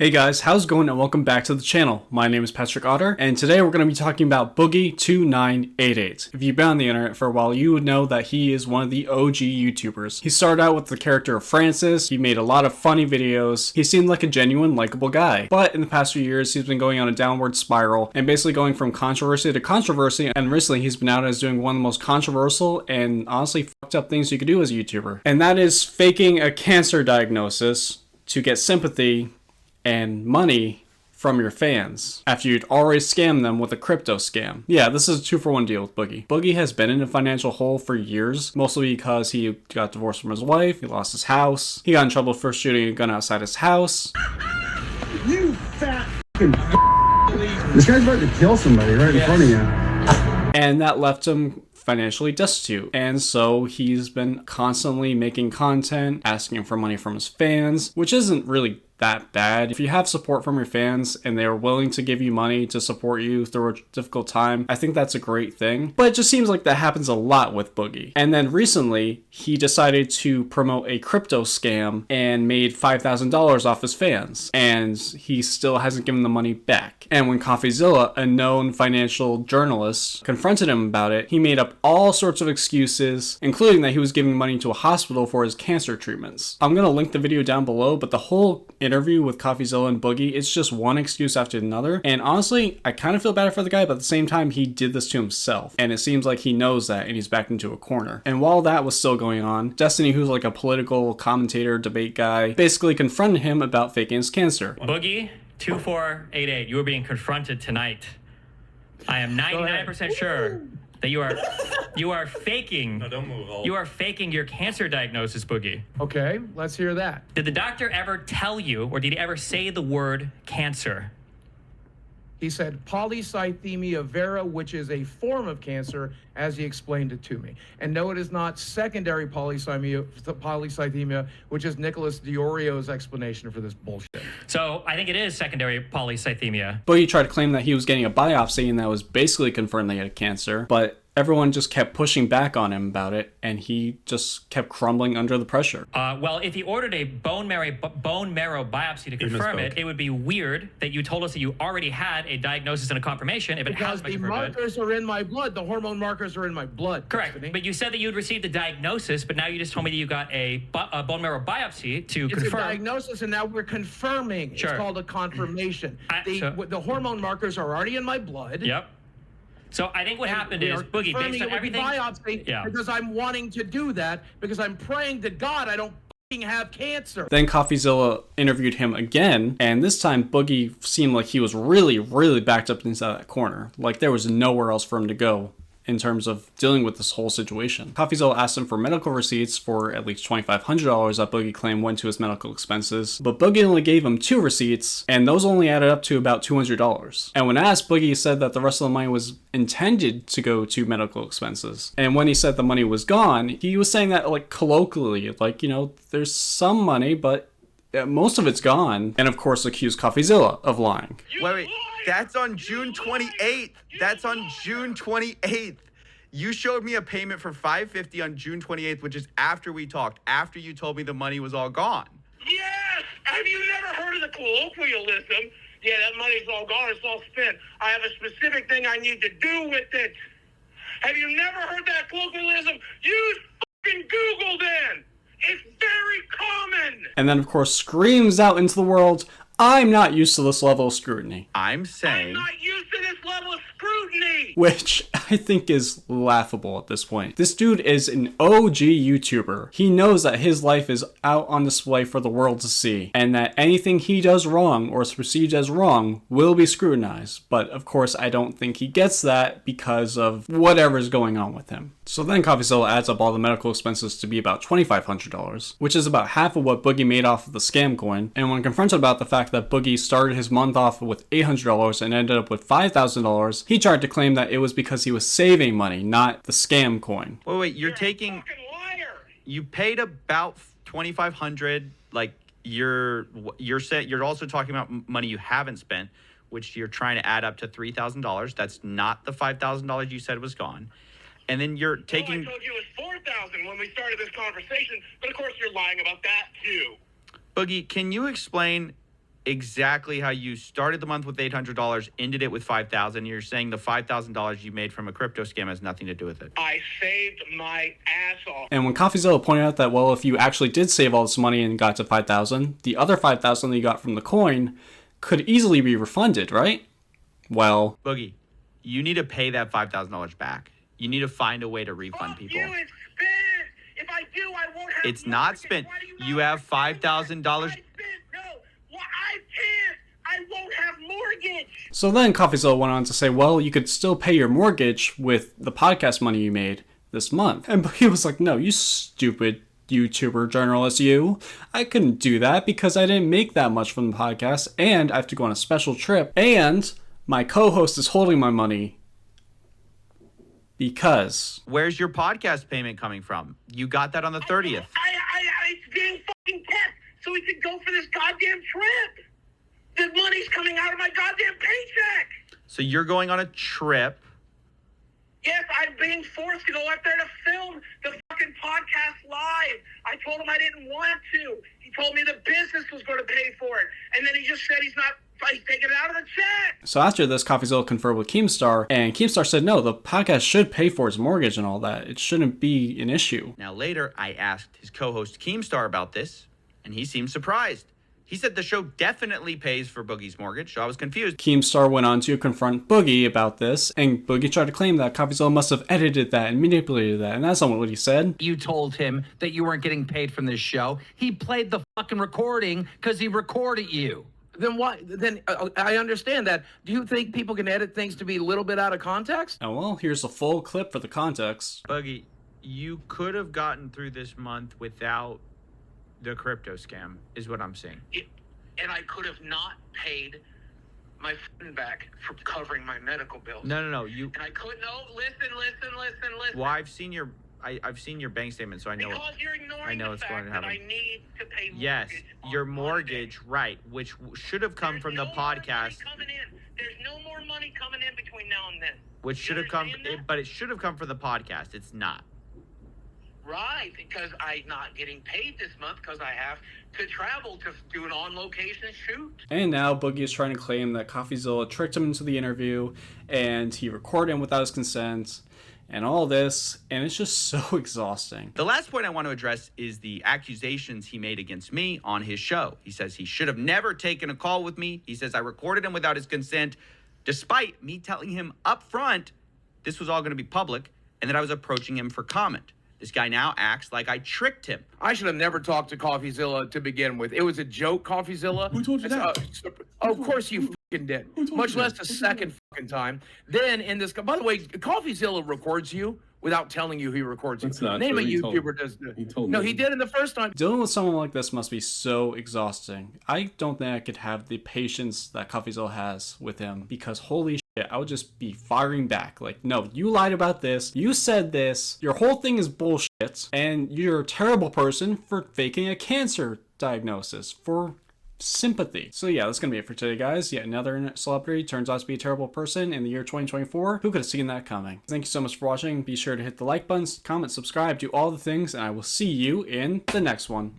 Hey guys, how's it going and welcome back to the channel. My name is Patrick Otter and today we're going to be talking about Boogie2988. If you've been on the internet for a while, you would know that he is one of the OG YouTubers. He started out with the character of Francis, he made a lot of funny videos, he seemed like a genuine, likable guy. But in the past few years, he's been going on a downward spiral and basically going from controversy to controversy, and recently he's been out as doing one of the most controversial and honestly fucked up things you could do as a YouTuber. And that is faking a cancer diagnosis to get sympathy and money from your fans after you'd already scammed them with a crypto scam. Yeah, this is a 2-for-1 deal with Boogie. Boogie has been in a financial hole for years, mostly because he got divorced from his wife, he lost his house, he got in trouble for shooting a gun outside his house. You fat f***ing This guy's about to kill somebody right in front of you. And that left him financially destitute, and so he's been constantly making content, asking for money from his fans, which isn't really that bad. If you have support from your fans and they are willing to give you money to support you through a difficult time, I think that's a great thing. But it just seems like that happens a lot with Boogie. And then recently, he decided to promote a crypto scam and made $5,000 off his fans. And he still hasn't given the money back. And when Coffeezilla, a known financial journalist, confronted him about it, he made up all sorts of excuses, including that he was giving money to a hospital for his cancer treatments. I'm gonna link the video down below, but the whole interview with Coffeezilla and Boogie, it's just one excuse after another, and honestly I kind of feel bad for the guy, but at the same time he did this to himself, and it seems like he knows that and he's backed into a corner. And while that was still going on, Destiny, who's like a political commentator, debate guy, basically confronted him about faking his cancer. Boogie2488, you are being confronted tonight. I am 99% sure that you are faking. No, don't move. You are faking your cancer diagnosis, Boogie. Okay, let's hear that. Did the doctor ever tell you, or did he ever say the word cancer? He said polycythemia vera, which is a form of cancer, as he explained it to me. And no, it is not secondary polycythemia, which is Nicholas Diorio's explanation for this bullshit. So I think it is secondary polycythemia. Boogie tried to claim that he was getting a biopsy and that was basically confirmed that he had cancer, but everyone just kept pushing back on him about it, and he just kept crumbling under the pressure. Well, if he ordered a bone marrow biopsy to confirm it, it would be weird that you told us that you already had a diagnosis and a confirmation if it has been confirmed. Because the markers are in my blood. The hormone markers are in my blood. Correct. Destiny. But you said that you'd received the diagnosis, but now you just told me that you got a bone marrow biopsy to confirm. It's a diagnosis, and now we're confirming. Sure. It's called a confirmation. The hormone markers are already in my blood. Yep. So I think what happened is, Boogie, based on everything... biopsy, because I'm wanting to do that, because I'm praying to God I don't f***ing have cancer. Then Coffeezilla interviewed him again, and this time Boogie seemed like he was really backed up inside that corner. Like there was nowhere else for him to go in terms of dealing with this whole situation. Coffeezilla asked him for medical receipts for at least $2,500 that Boogie claimed went to his medical expenses, but Boogie only gave him 2 receipts, and those only added up to about $200. And when asked, Boogie said that the rest of the money was intended to go to medical expenses. And when he said the money was gone, he was saying that like colloquially, like, you know, there's some money, but most of it's gone. And of course accused Coffeezilla of lying. Wait. That's on June 28th. That's on June 28th. You showed me a payment for $550 on June 28th, which is after we talked, after you told me the money was all gone. Yes! Have you never heard of the colloquialism? Yeah, that money's all gone, it's all spent. I have a specific thing I need to do with it. Have you never heard that colloquialism? Use fucking Google then! It's very common! And then of course screams out into the world, I'm not used to this level of scrutiny. I'm saying... I'm not used to this level of scrutiny! Which I think is laughable at this point. This dude is an OG YouTuber. He knows that his life is out on display for the world to see, and that anything he does wrong or is perceived as wrong will be scrutinized. But of course I don't think he gets that because of whatever's going on with him. So then Coffeezilla adds up all the medical expenses to be about $2,500, which is about half of what Boogie made off of the scam coin. And when confronted about the fact that Boogie started his month off with $800 and ended up with $5,000, he tried to claim that it was because he was saving money, not the scam coin. Wait, you're a taking... fucking liar! You paid about $2,500, like you're also talking about money you haven't spent, which you're trying to add up to $3,000. That's not the $5,000 you said was gone. And then you're taking... Oh, I told you it was 4,000 when we started this conversation, but of course you're lying about that too. Boogie, can you explain exactly how you started the month with $800, ended it with $5,000. You're saying the $5,000 you made from a crypto scam has nothing to do with it. I saved my ass off. And when Coffeezilla pointed out that, well, if you actually did save all this money and got to 5,000, the other 5,000 that you got from the coin could easily be refunded, right? Well, Boogie, you need to pay that $5,000 back. You need to find a way to refund people. You, it's spent. If I do, I won't have. It's not spent. Why do You have $5,000. No, well, I can't. I won't have mortgage. so then Coffeezilla went on to say, well, you could still pay your mortgage with the podcast money you made this month. And he was like, no, you stupid YouTuber journalist, you. I couldn't do that because I didn't make that much from the podcast, and I have to go on a special trip, and my co-host is holding my money because... Where's your podcast payment coming from? You got that on the 30th. It's being fucking kept so we could go for this goddamn trip. The money's coming out of my goddamn paycheck. So you're going on a trip. Yes, I'm being forced to go up there to film the fucking podcast live. I told him I didn't want to. He told me the business was going to pay for it. And then he just said he's taking it out of the check. So after this, Coffeezilla conferred with Keemstar, and Keemstar said, no, the podcast should pay for its mortgage and all that. It shouldn't be an issue. Now later, I asked his co-host Keemstar about this, and he seemed surprised. He said the show definitely pays for Boogie's mortgage, so I was confused. Keemstar went on to confront Boogie about this, and Boogie tried to claim that Coffeezilla must have edited that and manipulated that, and that's not what he said. You told him that you weren't getting paid from this show. He played the fucking recording because he recorded you. Then why? Then I understand that. Do you think people can edit things to be a little bit out of context? Oh, well, here's a full clip for the context. Boogie, you could have gotten through this month without the crypto scam, is what I'm saying. And I could have not paid my friend back for covering my medical bills. No. You. And I couldn't. No, listen. Well, I've seen your bank statement, so I know. Because you're ignoring I know the it's fact going to that happen. I need to pay mortgage. Yes, your on mortgage, Monday. right, which should have come from the There's no more podcast, money coming in. There's no more money coming in between now and then. which You should have come, understand that? but it should have come from the podcast. It's not. Right, because I'm not getting paid this month because I have to travel to do an on-location shoot. And now Boogie is trying to claim that Coffeezilla tricked him into the interview, and he recorded him without his consent, and all this, and it's just so exhausting. The last point I want to address is the accusations he made against me on his show. He says he should have never taken a call with me. He says I recorded him without his consent, despite me telling him up front this was all going to be public, and that I was approaching him for comment. This guy now acts like I tricked him. I should have never talked to Coffeezilla to begin with. It was a joke, Coffeezilla. Who told you that? Of course you fucking did. Much less the second fucking time. Then in this, by the way, Coffeezilla records you without telling you he records you. That's not Name true. a He told YouTuber me. does that. He told No, me. he did in the first time. Dealing with someone like this must be so exhausting. I don't think I could have the patience that Coffeezilla has with him, because holy shit, I would just be firing back. Like, no, you lied about this, you said this, your whole thing is bullshit, and you're a terrible person for faking a cancer diagnosis for sympathy. So yeah, that's gonna be it for today, guys. Yet another internet celebrity turns out to be a terrible person in the year 2024. Who could have seen that coming? Thank you so much for watching. Be sure to hit the like buttons, comment, subscribe, do all the things, and I will see you in the next one.